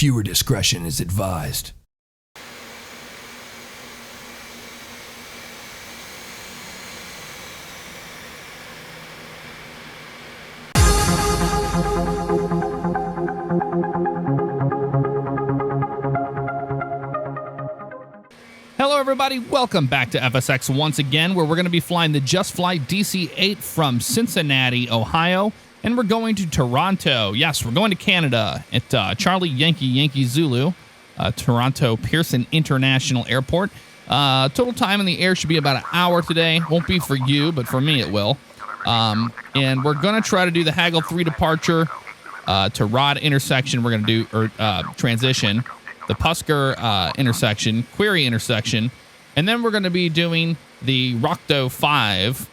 Viewer discretion is advised. Hello everybody, welcome back to FSX once again, where we're going to be flying the Just Flight DC-8 from Cincinnati, Ohio, and we're going to Toronto. Yes, we're going to Canada at Charlie Yankee Zulu, Toronto Pearson International Airport. Total time in the air should be about an hour today. Won't be for you, but for me it will. And we're going to try to do the Haggle 3 departure to Rod intersection. We're going to do transition. The Pusker intersection, Query intersection, and then we're going to be doing the Rockdo 5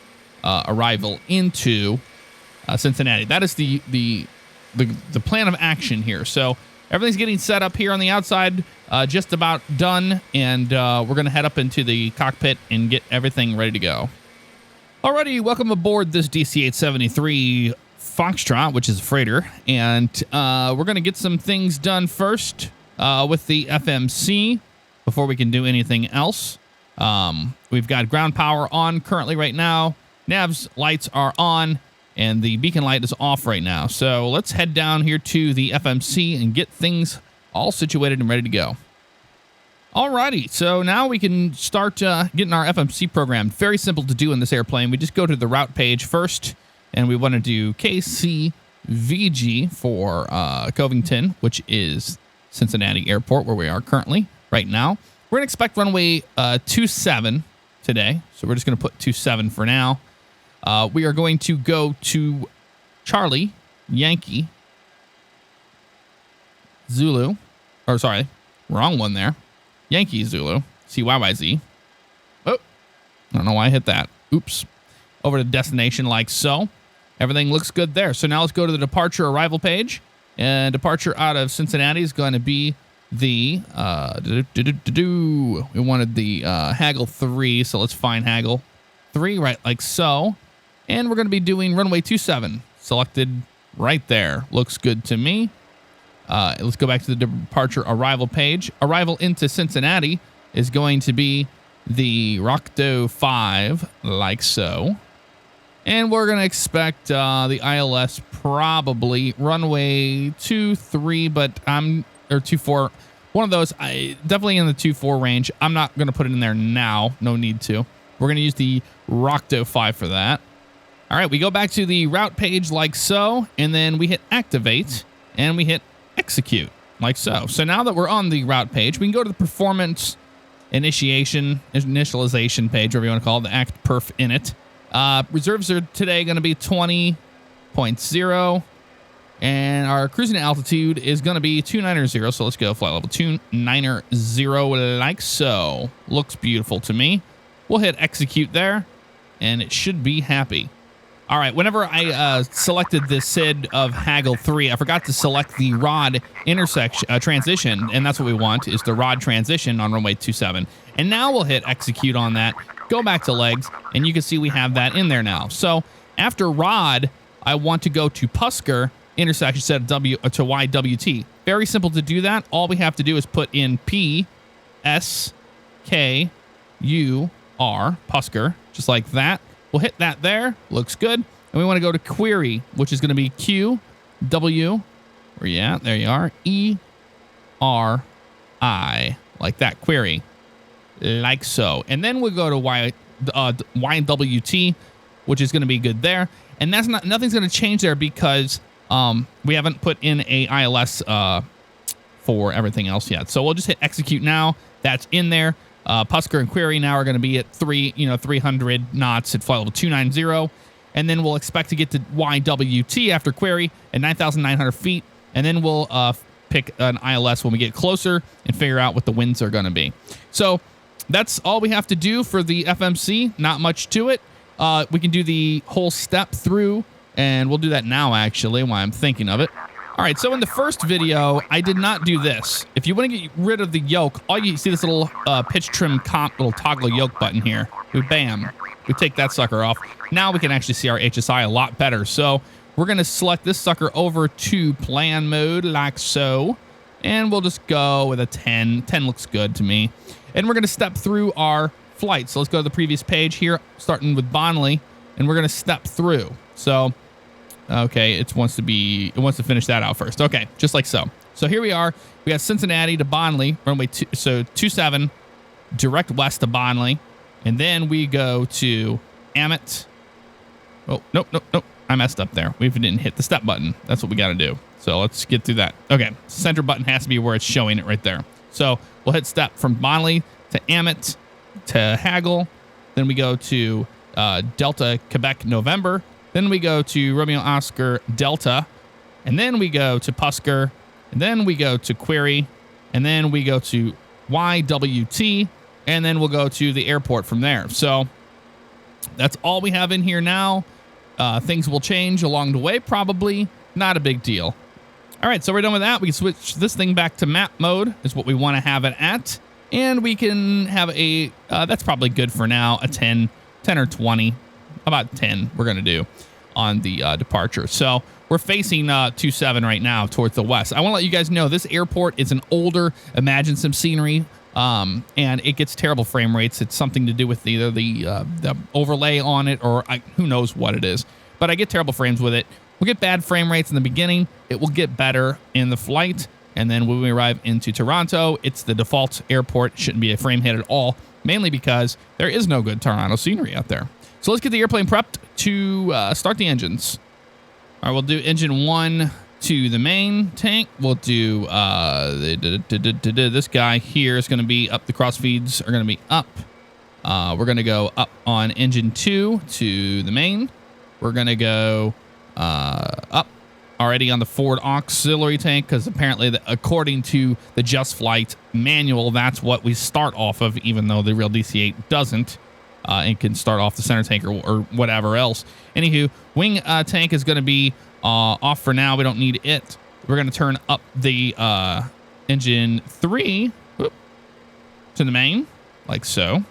arrival into Cincinnati. That is the plan of action here. So everything's getting set up here on the outside, just about done, and we're going to head up into the cockpit and get everything ready to go. Alrighty, welcome aboard this DC-873 Foxtrot, which is a freighter, and we're going to get some things done first. With the FMC before we can do anything else. We've got ground power on currently right now. Nav's lights are on and the beacon light is off right now. So let's head down here to the FMC and get things all situated and ready to go. Alrighty, so now we can start getting our FMC programmed. Very simple to do in this airplane. We just go to the route page first and we want to do KCVG for Covington, which is Cincinnati Airport, where we are currently right now. We're going to expect runway 27 today, so we're just going to put 27 for now. We are going to go to Charlie Yankee Zulu, or sorry, wrong one there. Yankee Zulu, CYYZ. Oh, I don't know why I hit that. Oops. Over to destination like so. Everything looks good there. So now let's go to the departure arrival page. And departure out of Cincinnati is going to be the, we wanted the Haggle 3, so let's find Haggle 3 right like so. And we're going to be doing runway 27, selected right there. Looks good to me. Let's go back to the departure arrival page. Arrival into Cincinnati is going to be the Rockdo 5, like so. And we're going to expect the ILS probably runway 23, but or 24. One of those, definitely in the 24 range. I'm not going to put it in there now. No need to. We're going to use the Rockdo 5 for that. All right, we go back to the route page like so, and then we hit activate, and we hit execute like so. So now that we're on the route page, we can go to the performance initialization page, whatever you want to call it, the act perf in it. Reserves are today going to be 20.0, and our cruising altitude is going to be 290. So let's go flight level 290 like so. Looks beautiful to me. We'll hit execute there, and it should be happy. All right, whenever I selected this SID of Haggle 3, I forgot to select the rod intersection transition, and that's what we want, is the rod transition on runway 27. And now we'll hit execute on that, go back to legs, and you can see we have that in there now. So after rod, I want to go to Pusker intersection set of W to YWT. Very simple to do that. All we have to do is put in P, S, K, U, R, Pusker, just like that. We'll hit that there. Looks good. And we want to go to query, which is going to be Q, W, where you at? There you are. E, R, I, like that. Query, like so. And then we'll go to YWT, which is going to be good there. And that's nothing's going to change there because we haven't put in a ILS for everything else yet. So we'll just hit execute now. That's in there. Pusker and query now are going to be at 300 knots at flight level 290. And then we'll expect to get to YWT after query at 9,900 feet. And then we'll pick an ILS when we get closer and figure out what the winds are going to be. So that's all we have to do for the FMC. Not much to it. We can do the whole step through, and we'll do that now, actually, while I'm thinking of it. All right, so in the first video, I did not do this. If you want to get rid of the yoke, all you see this little pitch trim comp, little toggle yoke button here. Bam. We take that sucker off. Now we can actually see our HSI a lot better. So we're going to select this sucker over to plan mode like so. And we'll just go with a 10. 10 looks good to me. And we're going to step through our flight. So let's go to the previous page here, starting with Bonnelly. And we're going to step through. So, okay, it wants to finish that out first. Okay, just like so. So here we are. We got Cincinnati to Bonnelly, runway 27, direct west to Bonnelly. And then we go to Amet. Oh, nope. I messed up there. We didn't hit the step button. That's what we got to do. So let's get through that. Okay, center button has to be where it's showing it right there. So we'll hit step from Bonnelly to Amet to Hagel. Then we go to Delta Quebec November. Then we go to Romeo Oscar Delta. And then we go to Pusker. And then we go to Query. And then we go to YWT. And then we'll go to the airport from there. So that's all we have in here now. Things will change along the way, probably. Not a big deal. All right, so we're done with that. We can switch this thing back to map mode is what we want to have it at. And we can have a, that's probably good for now, a 10 or 20. About 10 we're going to do on the departure. So we're facing 27 right now towards the west. I want to let you guys know this airport is an older, imagine some scenery, and it gets terrible frame rates. It's something to do with either the overlay on it or who knows what it is. But I get terrible frames with it. We'll get bad frame rates in the beginning. It will get better in the flight. And then when we arrive into Toronto, it's the default airport. Shouldn't be a frame hit at all, mainly because there is no good Toronto scenery out there. So let's get the airplane prepped to start the engines. All right, we'll do engine 1 to the main tank. We'll do this guy here is going to be up. The crossfeeds are going to be up. We're going to go up on engine 2 to the main. We're going to go up already on the forward auxiliary tank because apparently, according to the Just Flight manual, that's what we start off of, even though the real DC-8 doesn't. And can start off the center tank or whatever else. Anywho, wing tank is going to be off for now. We don't need it. We're going to turn up the engine 3 to the main, like so.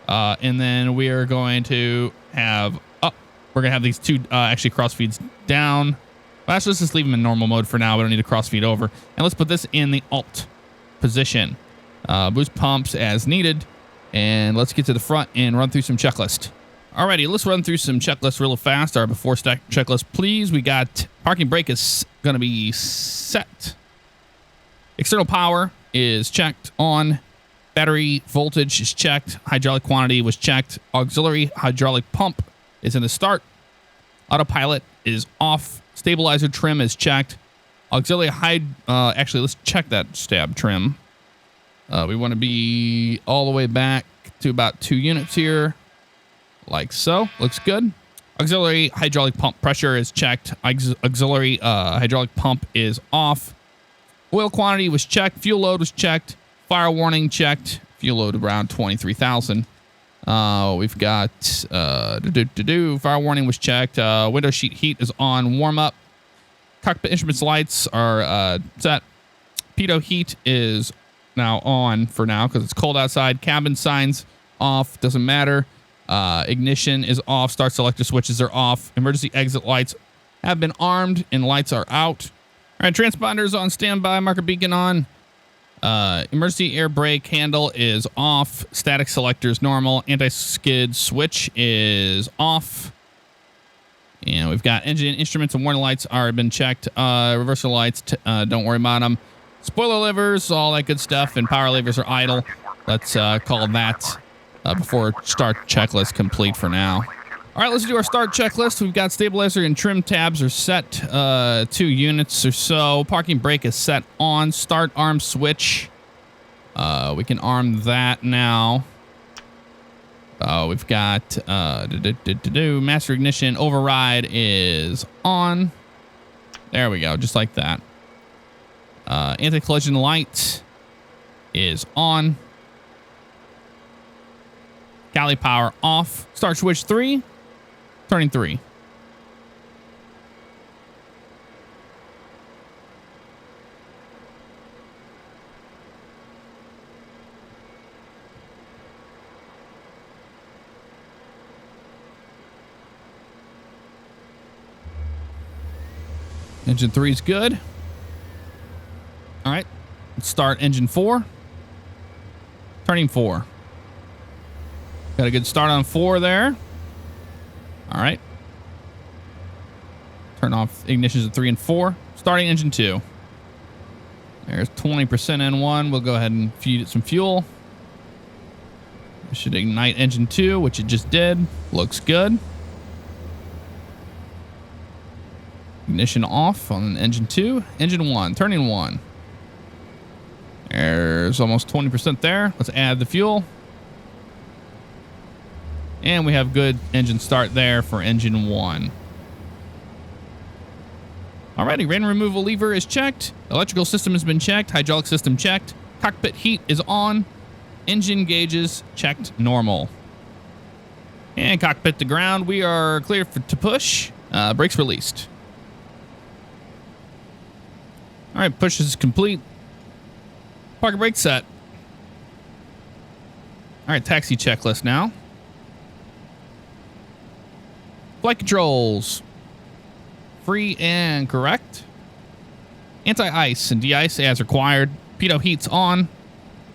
And then we are going to have up. We're going to have these two actually crossfeeds down. Well, actually, let's just leave them in normal mode for now. We don't need to crossfeed over. And let's put this in the alt position. Boost pumps as needed. And let's get to the front and run through some checklist. Alrighty, let's run through some checklists real fast. Our before stack checklist, please. We got parking brake is going to be set. External power is checked on. Battery voltage is checked. Hydraulic quantity was checked. Auxiliary hydraulic pump is in the start. Autopilot is off. Stabilizer trim is checked. Auxiliary actually, let's check that stab trim. We want to be all the way back to about 2 units here. Like so. Looks good. Auxiliary hydraulic pump pressure is checked. Auxiliary hydraulic pump is off. Oil quantity was checked. Fuel load was checked. Fire warning checked. Fuel load around 23,000. We've got fire warning was checked. Window sheet heat is on. Warm up. Cockpit instruments lights are set. Pitot heat is now on for now because it's cold outside. Cabin signs off. Doesn't matter. Ignition is off. Start selector switches are off. Emergency exit lights have been armed and lights are out. All right, transponders on standby. Marker beacon on. Emergency air brake handle is off. Static selector is normal. Anti-skid switch is off. And we've got engine instruments and warning lights are been checked. Reversal lights, don't worry about them. Spoiler levers, all that good stuff, and power levers are idle. Let's call that before start checklist complete for now. All right, let's do our start checklist. We've got stabilizer and trim tabs are set 2 units or so. Parking brake is set on. Start arm switch. We can arm that now. We've got master ignition override is on. There we go, just like that. Anti-collision light is on. Galley power off. Start switch 3. Turning 3. Engine 3 is good. All right. start engine 4. Turning 4. Got a good start on 4 there. All right. Turn off ignitions at 3 and 4. Starting engine 2. There's 20% N1. We'll go ahead and feed it some fuel. It should ignite engine 2, which it just did. Looks good. Ignition off on engine 2. Engine 1, turning 1. There's almost 20% there. Let's add the fuel. And we have good engine start there for engine 1. Alrighty, rain removal lever is checked. Electrical system has been checked. Hydraulic system checked. Cockpit heat is on. Engine gauges checked normal. And cockpit to ground. We are clear to push. Brakes released. All right, push is complete. Parking brake set. All right, taxi checklist now. Flight controls. Free and correct. Anti-ice and de-ice as required. Pitot heat's on.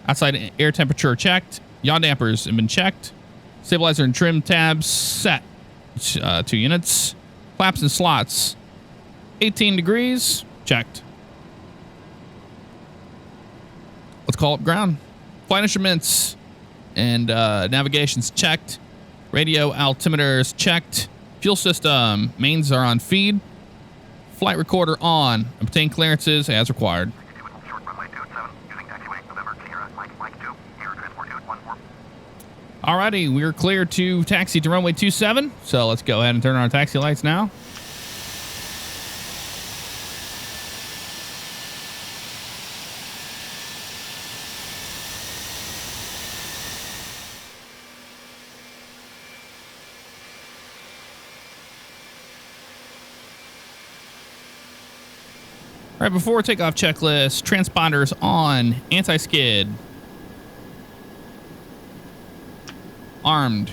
Outside air temperature checked. Yaw dampers have been checked. Stabilizer and trim tabs set. 2 units. Flaps and slots. 18 degrees. Checked. Let's call up ground. Flight instruments and navigation's checked. Radio altimeters checked. Fuel system. Mains are on feed. Flight recorder on. Obtain clearances as required. Alrighty, we're clear to taxi to runway 27. So let's go ahead and turn on our taxi lights now. All right, before takeoff checklist, transponders on, anti-skid. Armed.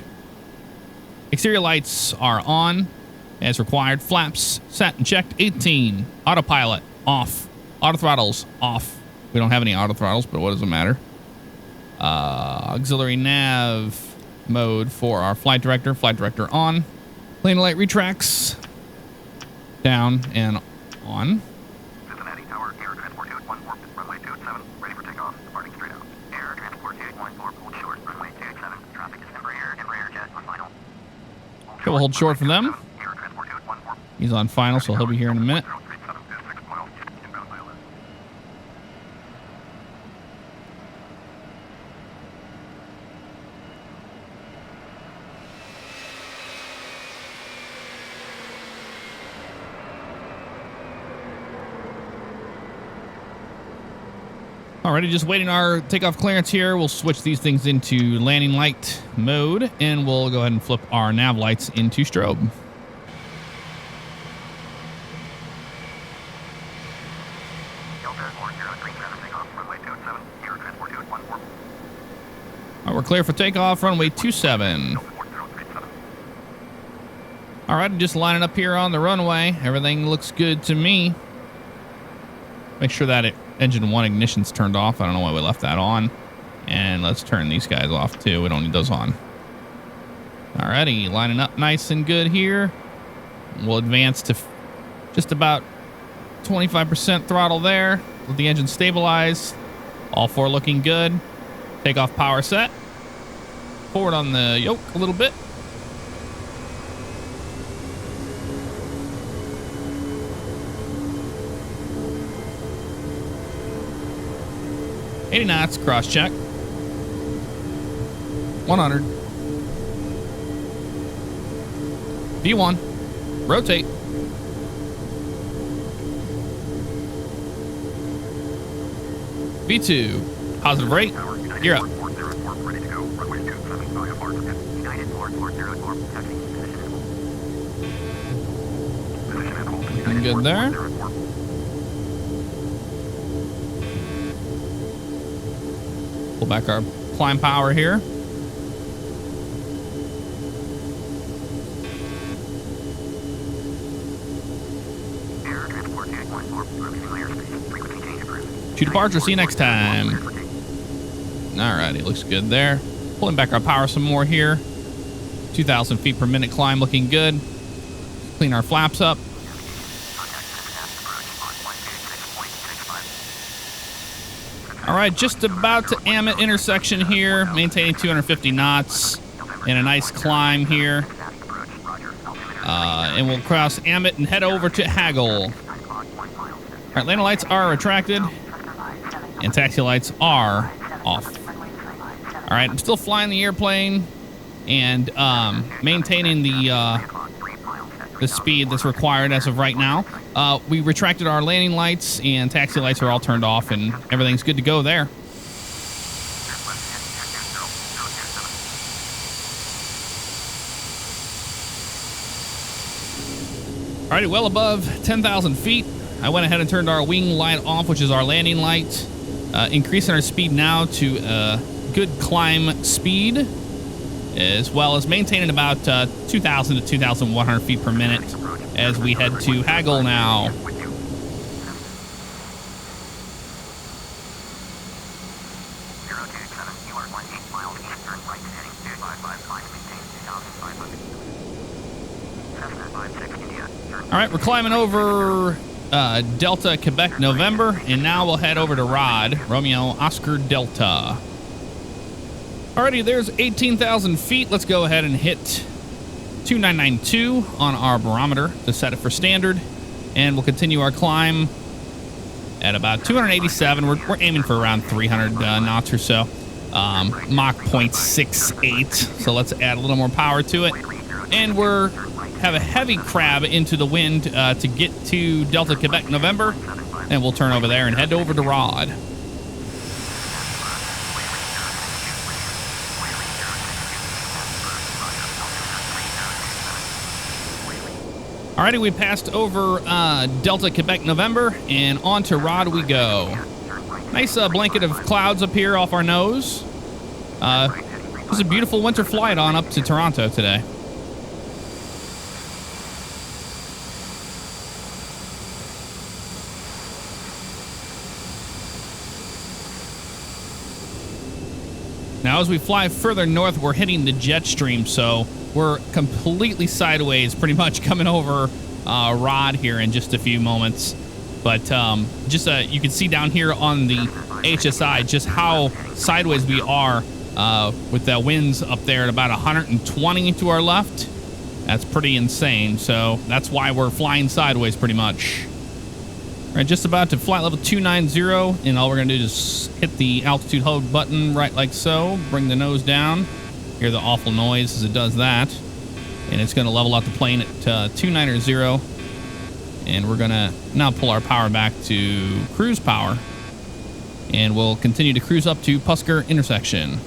Exterior lights are on as required. Flaps set and checked. 18. Autopilot off. Auto throttles off. We don't have any auto throttles, but what does it matter? Auxiliary nav mode for our flight director. Flight director on. Plane light retracts down and on. Cincinnati Tower, air transport 214, runway 27, ready for takeoff, departing straight out. Air transport 214, hold short, runway 27, traffic is Embraer jet on final. Okay, we'll hold short for them. Air transport 214. He's on final, so he'll be here in a minute. 037 to 6 miles, inbound ILS. Alrighty, just waiting our takeoff clearance here. We'll switch these things into landing light mode, and we'll go ahead and flip our nav lights into strobe. Delta 4037 takeoff, runway 27, air transport 214. All right, we're clear for takeoff, runway 27. 4037. All right, just lining up here on the runway. Everything looks good to me. Make sure that engine 1 ignition's turned off. I don't know why we left that on. And let's turn these guys off too. We don't need those on. Alrighty, lining up nice and good here. We'll advance to just about 25% throttle there. Let the engine stabilize. All 4 looking good. Takeoff power set. Forward on the yoke a little bit. $80 knots, cross check. 100. V1, rotate. V2, positive rate, gear up. 404, ready to go, runway 27, IFR, United 4404, taxi, position and hold. Looking good there. 4404. Pull back our climb power here. Air transport 214, releasing airspace, frequency change approved. to departure. See you next time. Alrighty, looks good there. Pulling back our power some more here. 2,000 feet per minute climb, looking good. Clean our flaps up. All right, just about to Amit intersection here, maintaining 250 knots and a nice climb here. And we'll cross Amit and head over to Haggle. All right, landing lights are retracted and taxi lights are off. All right, I'm still flying the airplane and maintaining the speed that's required as of right now. We retracted our landing lights and taxi lights are all turned off and everything's good to go there. Alrighty, well above 10,000 feet, I went ahead and turned our wing light off, which is our landing light, increasing our speed now to a good climb speed, as well as maintaining about 2,000 to 2,100 feet per minute as we head to Haggle now. All right, we're climbing over Delta, Quebec, November, and now we'll head over to Rod, Romeo, Oscar, Delta. Alrighty, there's 18,000 feet. Let's go ahead and hit 2992 on our barometer to set it for standard, and we'll continue our climb at about 287. We're aiming for around 300 knots or so. Mach 0.68, so let's add a little more power to it. And we're have a heavy crab into the wind to get to Delta, Quebec, November, and we'll turn over there and head over to Rod. Alrighty, we passed over Delta, Quebec, November, and on to Rod we go. Nice blanket of clouds up here off our nose. It was a beautiful winter flight on up to Toronto today. Now, as we fly further north, we're hitting the jet stream, so we're completely sideways, pretty much coming over Rod here in just a few moments. But you can see down here on the HSI just how sideways we are with the winds up there at about 120 to our left. That's pretty insane, so that's why we're flying sideways pretty much. All right, just about to flight level 290, and all we're going to do is hit the altitude hold button right like so, bring the nose down, hear the awful noise as it does that, and it's going to level out the plane at 290, and we're going to now pull our power back to cruise power, and we'll continue to cruise up to Pusker intersection.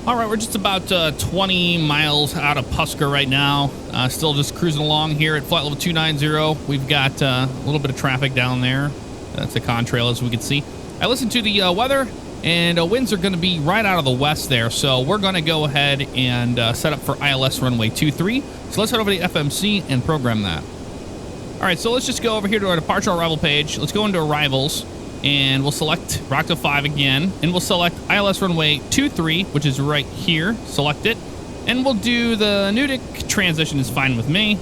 All right, we're just about 20 miles out of Pusker right now. Still just cruising along here at flight level 290. We've got a little bit of traffic down there. That's a contrail, as we can see. I listened to the weather, and winds are going to be right out of the west there. So we're going to go ahead and set up for ILS runway 23. So let's head over to the FMC and program that. All right, so let's just go over here to our departure arrival page. Let's go into arrivals. And we'll select Rockto 5 again, and we'll select ILS runway 23, which is right here. Select it, and we'll do the Nudec transition is fine with me.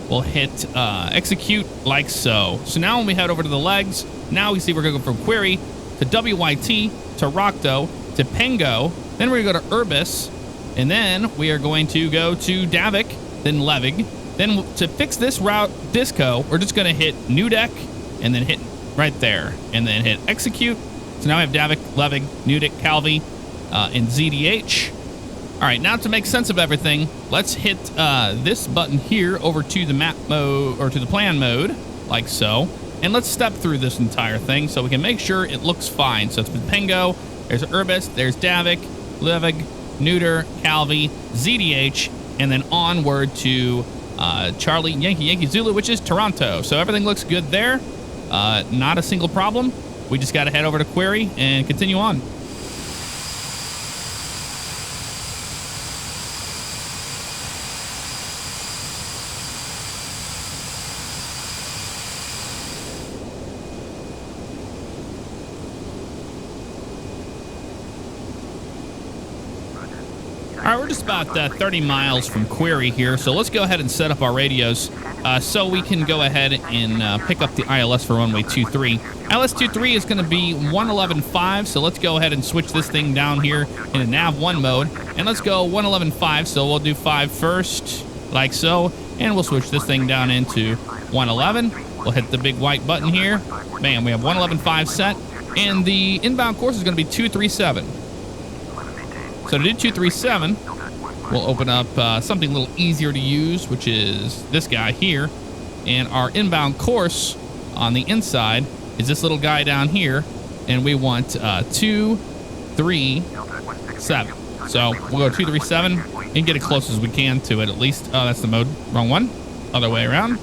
We'll hit execute like so. So now when we head over to the legs, now we see we're going to go from query to WYT to Rockto to Pengo. Then we're going to go to Urbis, and then we are going to go to Davik, then Levig. Then to fix this route disco, we're just going to hit Nudec and then hit right there, and then hit execute. So now we have Davik, Levig, Nudik, Calvi, and ZDH. All right, now to make sense of everything, let's hit this button here over to the map mode, or to the plan mode, like so. And let's step through this entire thing so we can make sure it looks fine. So it's Pengo, there's Urbis, there's Davik, Levig, Neuter, Calvi, ZDH, and then onward to Charlie, Yankee, Zulu, which is Toronto. So everything looks good there. Not a single problem. We just got to head over to Query and continue on. All right, we're just about 30 miles from Query here, so let's go ahead and set up our radios so we can go ahead and pick up the ILS for runway 23. ILS 23 is going to be 111.5, so let's go ahead and switch this thing down here into nav 1 mode, and let's go 111.5, so we'll do 5 first, like so, and we'll switch this thing down into 111. We'll hit the big white button here. Bam, we have 111.5 set, and the inbound course is going to be 237. So to do 237, we'll open up something a little easier to use, which is this guy here. And our inbound course on the inside is this little guy down here. And we want 237. So we'll go 237 and get as close as we can to it at least. Oh, that's the mode. Wrong one. Other way around.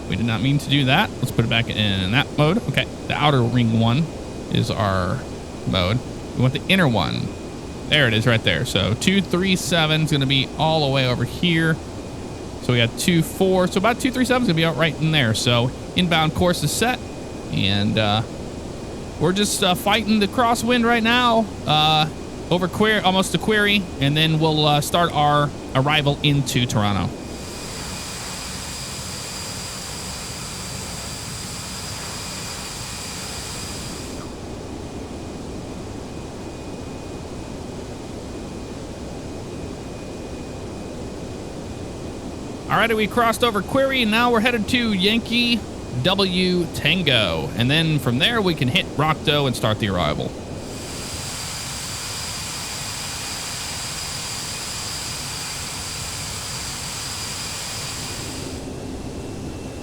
We did not mean to do that. Let's put it back in that mode. Okay, the outer ring one is our mode. We want the inner one. There it is right there. So 237 is going to be all the way over here. So we got 24. So about 237 is going to be out right in there. So inbound course is set. And we're just fighting the crosswind right now over Query, almost to Query. And then we'll start our arrival into Toronto. Alrighty, we crossed over Query, and now we're headed to Yankee W Tango. And then from there, we can hit Rockdo and start the arrival.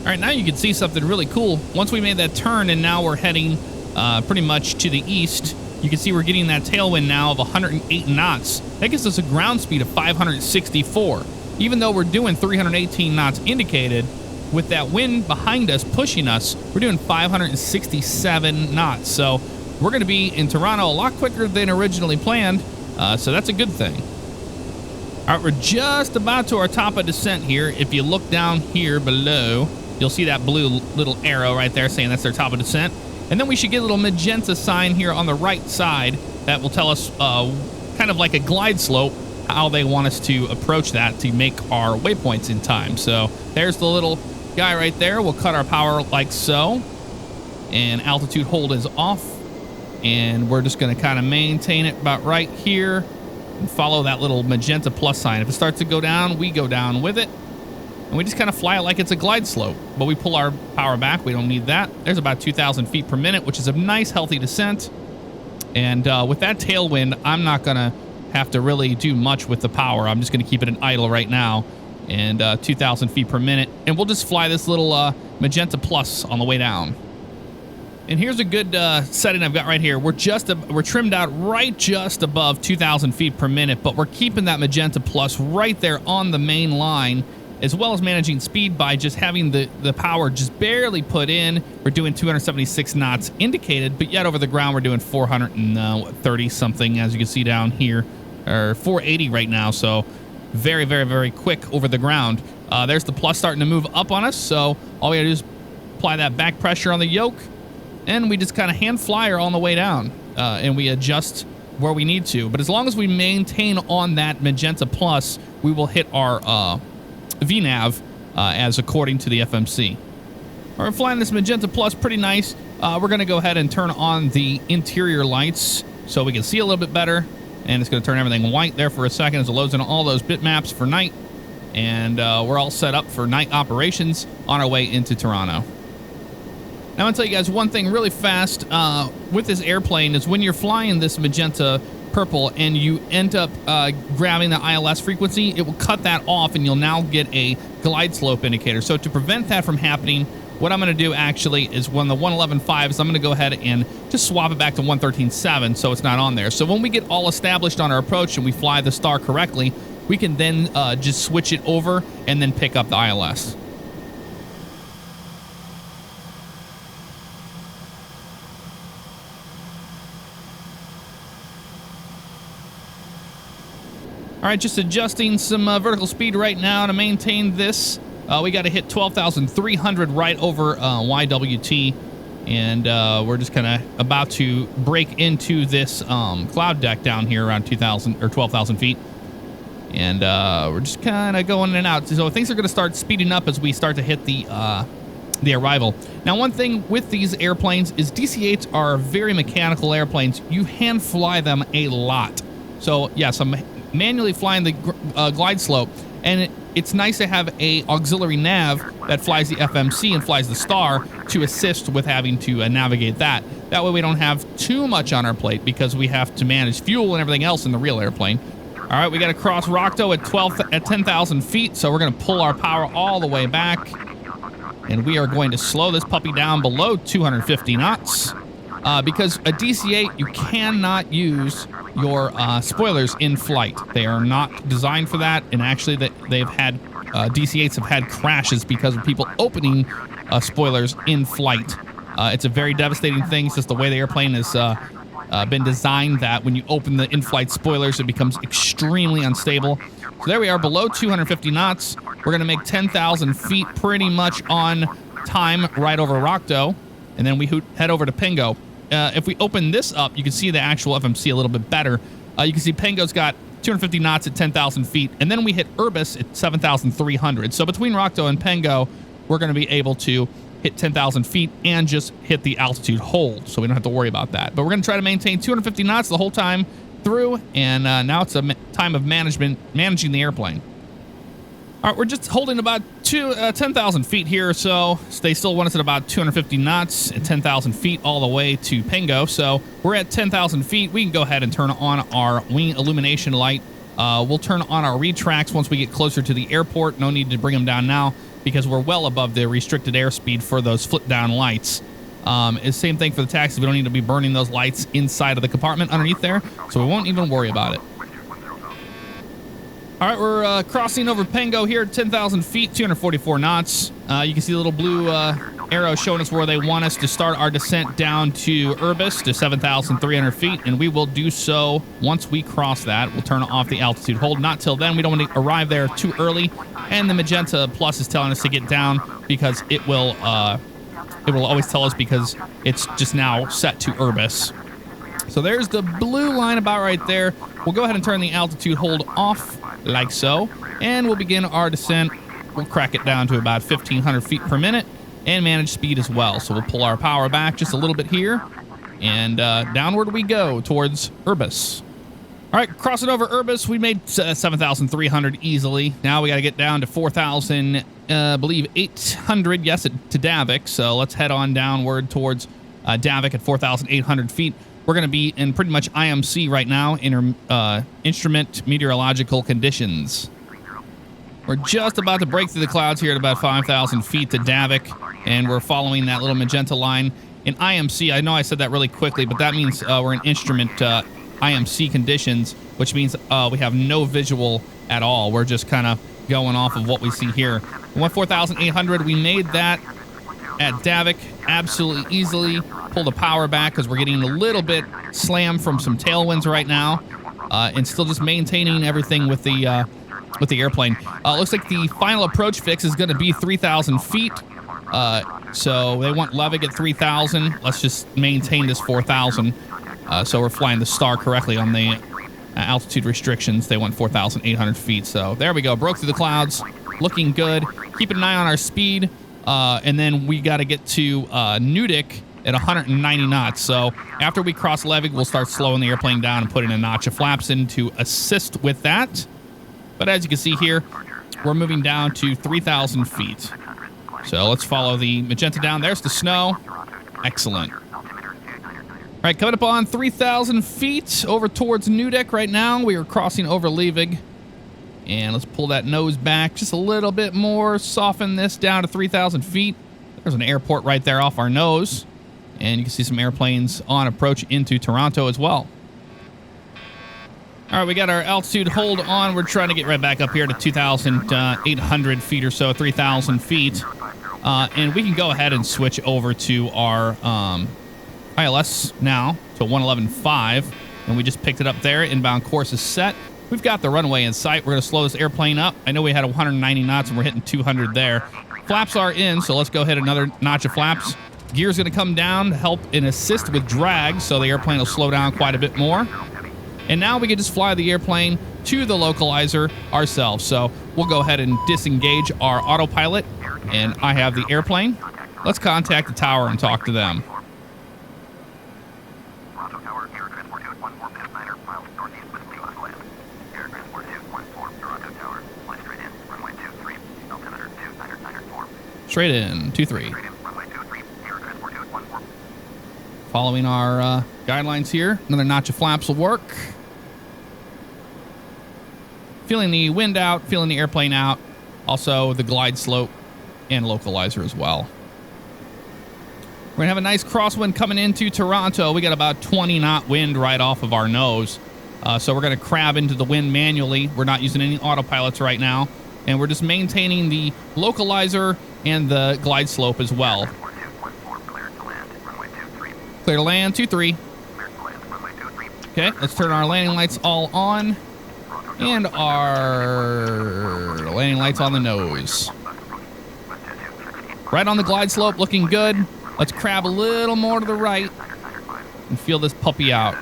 Alright, now you can see something really cool. Once we made that turn, and now we're heading pretty much to the east, you can see we're getting that tailwind now of 108 knots. That gives us a ground speed of 564. Even though we're doing 318 knots indicated, with that wind behind us pushing us, we're doing 567 knots. So we're going to be in Toronto a lot quicker than originally planned, so that's a good thing. All right, we're just about to our top of descent here. If you look down here below, you'll see that blue little arrow right there saying that's their top of descent. And then we should get a little magenta sign here on the right side that will tell us kind of like a glide slope, how they want us to approach that to make our waypoints in time. So there's the little guy right there. We'll cut our power like so, and altitude hold is off, and we're just going to kind of maintain it about right here and follow that little magenta plus sign. If it starts to go down, we go down with it, and we just kind of fly it like it's a glide slope, but we pull our power back. We don't need that. There's about 2,000 feet per minute, which is a nice healthy descent. And with that tailwind, I'm not going to have to really do much with the power. I'm just going to keep it in idle right now, and 2,000 feet per minute, and we'll just fly this little magenta plus on the way down. And here's a good setting I've got right here. We're trimmed out right just above 2,000 feet per minute, but we're keeping that magenta plus right there on the main line, as well as managing speed by just having the power just barely put in. We're doing 276 knots indicated, but yet over the ground we're doing 430 something, as you can see down here, or 480 right now. So very, very, very quick over the ground. There's the plus starting to move up on us. So all we gotta do is apply that back pressure on the yoke, and we just kind of hand fly her on the way down, and we adjust where we need to. But as long as we maintain on that magenta plus, we will hit our VNAV as according to the FMC. We're flying this magenta plus pretty nice. We're going to go ahead and turn on the interior lights so we can see a little bit better, and it's going to turn everything white there for a second as it loads in all those bitmaps for night, and we're all set up for night operations on our way into Toronto. Now, I'm going to tell you guys one thing really fast with this airplane is when you're flying this magenta purple and you end up grabbing the ILS frequency, it will cut that off and you'll now get a glide slope indicator. So to prevent that from happening, what I'm going to do actually is when the 111.5 is, I'm going to go ahead and just swap it back to 113.7 so it's not on there. So when we get all established on our approach and we fly the star correctly, we can then just switch it over and then pick up the ILS. All right, just adjusting some vertical speed right now to maintain this. We got to hit 12,300 right over YWT, and we're just kind of about to break into this cloud deck down here around 2,000 or 12,000 feet, and we're just kind of going in and out. So things are going to start speeding up as we start to hit the arrival. Now, one thing with these airplanes is DC-8s are very mechanical airplanes. You hand fly them a lot. So yes, I'm manually flying the glide slope, and it's nice to have a auxiliary nav that flies the FMC and flies the star to assist with having to navigate that. That way we don't have too much on our plate because we have to manage fuel and everything else in the real airplane. All right, we got to cross Rockto at 10,000 feet, so we're going to pull our power all the way back, and we are going to slow this puppy down below 250 knots. Because a DC-8, you cannot use your spoilers in flight. They are not designed for that, and actually they've had DC-8s have had crashes because of people opening spoilers in flight. It's a very devastating thing. It's just the way the airplane has been designed that when you open the in-flight spoilers, it becomes extremely unstable. So there we are, below 250 knots. We're going to make 10,000 feet pretty much on time right over Rockto, and then we head over to Pingo. If we open this up, you can see the actual FMC a little bit better. You can see Pingo's got 250 knots at 10,000 feet, and then we hit Urbis at 7,300. So between Rockto and Pingo, we're going to be able to hit 10,000 feet and just hit the altitude hold, so we don't have to worry about that. But we're going to try to maintain 250 knots the whole time through, and now it's a time of managing the airplane. All right, we're just holding about 10,000 feet here, so they still want us at about 250 knots at 10,000 feet all the way to Pingo. So we're at 10,000 feet. We can go ahead and turn on our wing illumination light. We'll turn on our retracts once we get closer to the airport. No need to bring them down now because we're well above the restricted airspeed for those flip-down lights. It's the same thing for the taxis. We don't need to be burning those lights inside of the compartment underneath there, so we won't even worry about it. All right, we're crossing over Pingo here at 10,000 feet, 244 knots. You can see the little blue arrow showing us where they want us to start our descent down to Urbis to 7,300 feet, and we will do so once we cross that. We'll turn off the altitude hold. Not till then. We don't want to arrive there too early, and the magenta plus is telling us to get down because it will always tell us because it's just now set to Urbis. So there's the blue line about right there. We'll go ahead and turn the altitude hold off like so, and we'll begin our descent. We'll crack it down to about 1,500 feet per minute and manage speed as well. So we'll pull our power back just a little bit here, and downward we go towards Urbis. All right, crossing over Urbis, we made 7,300 easily. Now we got to get down to 4,000, I believe 800, yes, to Davik. So let's head on downward towards Davik at 4,800 feet. We're going to be in pretty much IMC right now, instrument meteorological conditions. We're just about to break through the clouds here at about 5,000 feet to Davik, and we're following that little magenta line. In IMC, I know I said that really quickly, but that means we're in instrument IMC conditions, which means we have no visual at all. We're just kind of going off of what we see here. We went 4,800. We made that at Davik absolutely easily. Pull the power back because we're getting a little bit slammed from some tailwinds right now, and still just maintaining everything with the airplane. Looks like the final approach fix is going to be 3,000 feet. So they want Levick at 3,000. Let's just maintain this 4,000. So we're flying the star correctly on the altitude restrictions. They want 4,800 feet. So there we go. Broke through the clouds. Looking good. Keeping an eye on our speed. And then we got to get to Nudik at 190 knots. So after we cross Levick, we'll start slowing the airplane down and putting a notch of flaps in to assist with that. But as you can see here, we're moving down to 3,000 feet. So let's follow the magenta down. There's the snow. Excellent. All right, coming up on 3,000 feet over towards Nudek right now. We are crossing over Lievig. And let's pull that nose back just a little bit more. Soften this down to 3,000 feet. There's an airport right there off our nose. And you can see some airplanes on approach into Toronto as well. All right, we got our altitude hold on. We're trying to get right back up here to 2,800 feet or so, 3,000 feet. And we can go ahead and switch over to our ILS now to 111.5. And we just picked it up there. Inbound course is set. We've got the runway in sight. We're going to slow this airplane up. I know we had 190 knots and we're hitting 200 there. Flaps are in, so let's go ahead another notch of flaps. Gear's going to come down to help and assist with drag, so the airplane will slow down quite a bit more. And now we can just fly the airplane to the localizer ourselves. So we'll go ahead and disengage our autopilot, and I have the airplane. Let's contact the tower and talk to them. Straight in, 23. Following our guidelines here. Another notch of flaps will work. Feeling the wind out, feeling the airplane out. Also the glide slope and localizer as well. We're going to have a nice crosswind coming into Toronto. We got about 20 knot wind right off of our nose. So we're going to crab into the wind manually. We're not using any autopilots right now. And we're just maintaining the localizer and the glide slope as well. Clear to land, 23. Okay, let's turn our landing lights all on. And our landing lights on the nose. Right on the glide slope, looking good. Let's crab a little more to the right and feel this puppy out.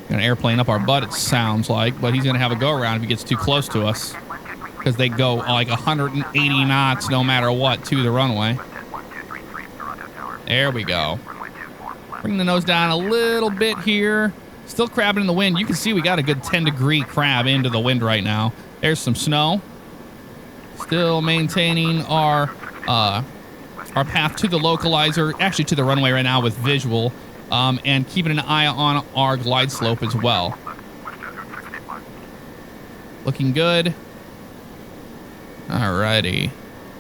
Gonna airplane up our butt, it sounds like, but he's gonna have a go around if he gets too close to us, because they go like 180 knots no matter what to the runway. There we go. Bring the nose down a little bit here. Still crabbing in the wind. You can see we got a good 10-degree crab into the wind right now. There's some snow. Still maintaining our path to the localizer, actually to the runway right now with visual. And keeping an eye on our glide slope as well. Looking good. Alrighty.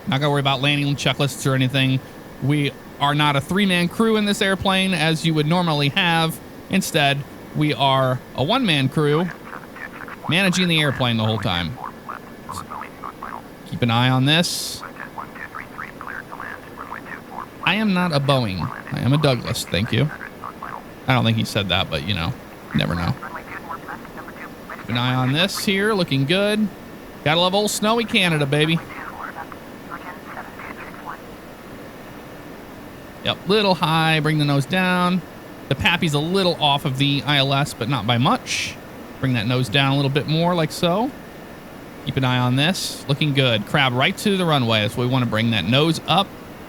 Not gonna worry about landing checklists or anything. We are not a 3-man crew in this airplane as you would normally have. Instead, we are a 1-man crew managing the airplane the whole time. Keep an eye on this. I am not a Boeing. I am a Douglas, thank you. I don't think he said that, but you know, never know. Keep an eye on this here, looking good. Gotta love old snowy Canada, baby. Yep, little high, bring the nose down. The Pappy's a little off of the ILS, but not by much. Bring that nose down a little bit more, like so. Keep an eye on this, looking good. Crab right to the runway, that's what we want to bring that nose up.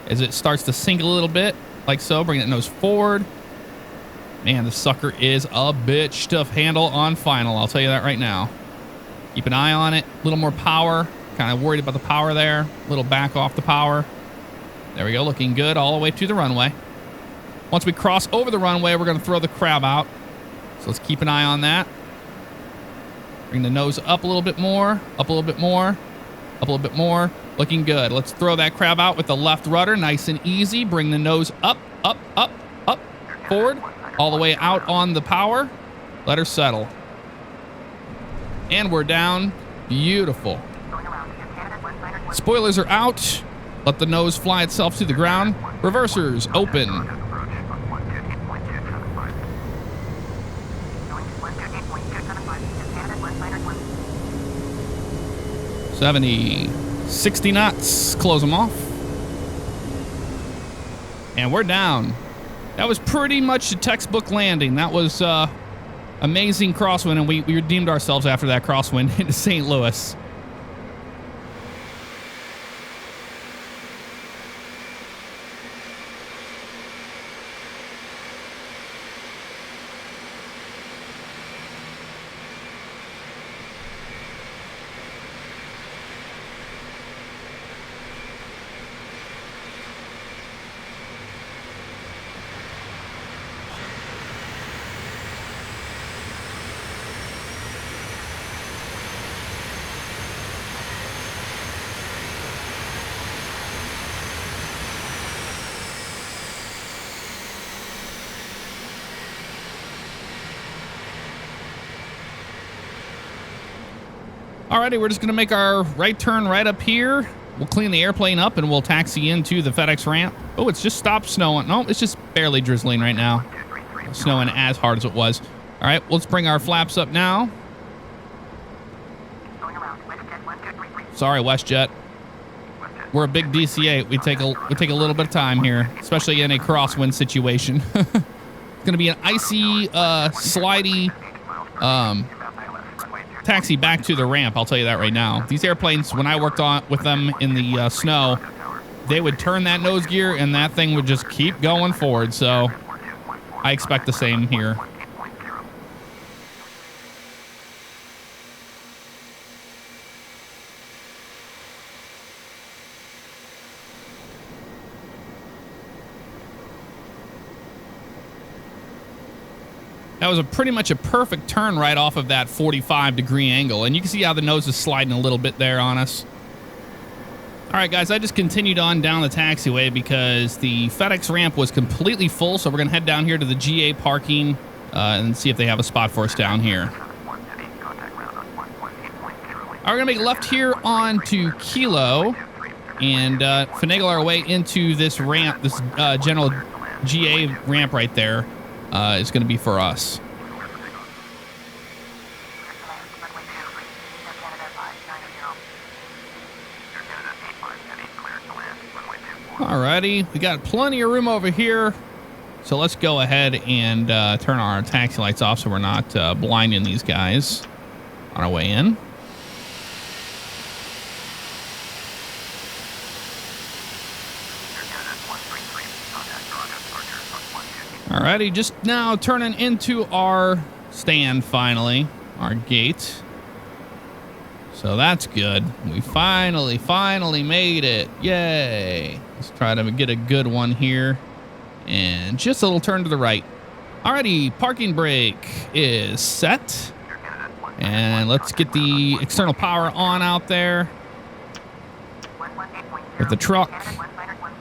As it starts to sink a little bit, like so, bring that nose forward. Man, the sucker is a bitch to handle on final. I'll tell you that right now. Keep an eye on it. A little more power. Kind of worried about the power there. A little back off the power. There we go. Looking good all the way to the runway. Once we cross over the runway, we're going to throw the crab out. So let's keep an eye on that. Bring the nose up a little bit more. Up a little bit more. Up a little bit more. Looking good. Let's throw that crab out with the left rudder. Nice and easy. Bring the nose up, up, up, up, forward. All the way out on the power. Let her settle. And we're down. Beautiful. Spoilers are out. Let the nose fly itself to the ground. Reversers open. $70, 60 knots. Close them off. And we're down. That was pretty much a textbook landing. That was amazing crosswind, and we redeemed ourselves after that crosswind into St. Louis. Alrighty, we're just going to make our right turn right up here. We'll clean the airplane up and we'll taxi into the FedEx ramp. Oh, it's just stopped snowing. No, it's just barely drizzling right now. Snowing as hard as it was. All right, let's bring our flaps up now. Sorry, WestJet. We're a big DC-8. We take a little bit of time here, especially in a crosswind situation. It's going to be an icy, slidey taxi back to the ramp. I'll tell you that right now. These airplanes, when I worked with them in the snow, they would turn that nose gear and that thing would just keep going forward. So I expect the same here. That was pretty much a perfect turn right off of that 45-degree angle. And you can see how the nose is sliding a little bit there on us. All right, guys, I just continued on down the taxiway because the FedEx ramp was completely full. So we're going to head down here to the GA parking and see if they have a spot for us down here. All right, we're going to make a left here onto Kilo and finagle our way into this ramp, this general GA ramp right there. Is going to be for us. Alrighty, we got plenty of room over here. So let's go ahead and turn our taxi lights off so we're not blinding these guys on our way in. Alrighty, just now turning into our stand finally, our gate. So that's good. We finally made it. Yay. Let's try to get a good one here. And just a little turn to the right. Alrighty, parking brake is set. And let's get the external power on out there with the truck.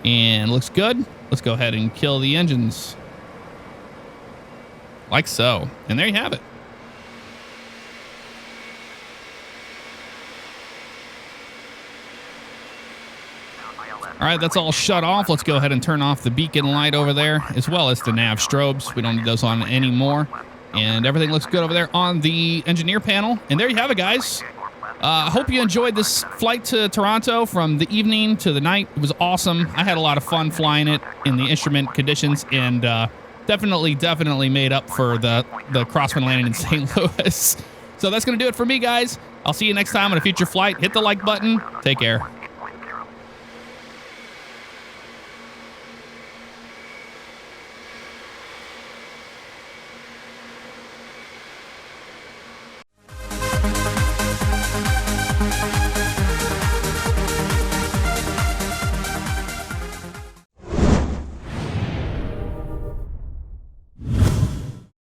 And looks good. Let's go ahead and kill the engines. Like so. And there you have it. All right, that's all shut off. Let's go ahead and turn off the beacon light over there, as well as the nav strobes. We don't need those on anymore. And everything looks good over there on the engineer panel. And there you have it, guys. I hope you enjoyed this flight to Toronto from the evening to the night. It was awesome. I had a lot of fun flying it in the instrument conditions, and definitely made up for the crosswind landing in St. Louis. So that's going to do it for me, guys. I'll see you next time on a future flight. Hit the like button. Take care.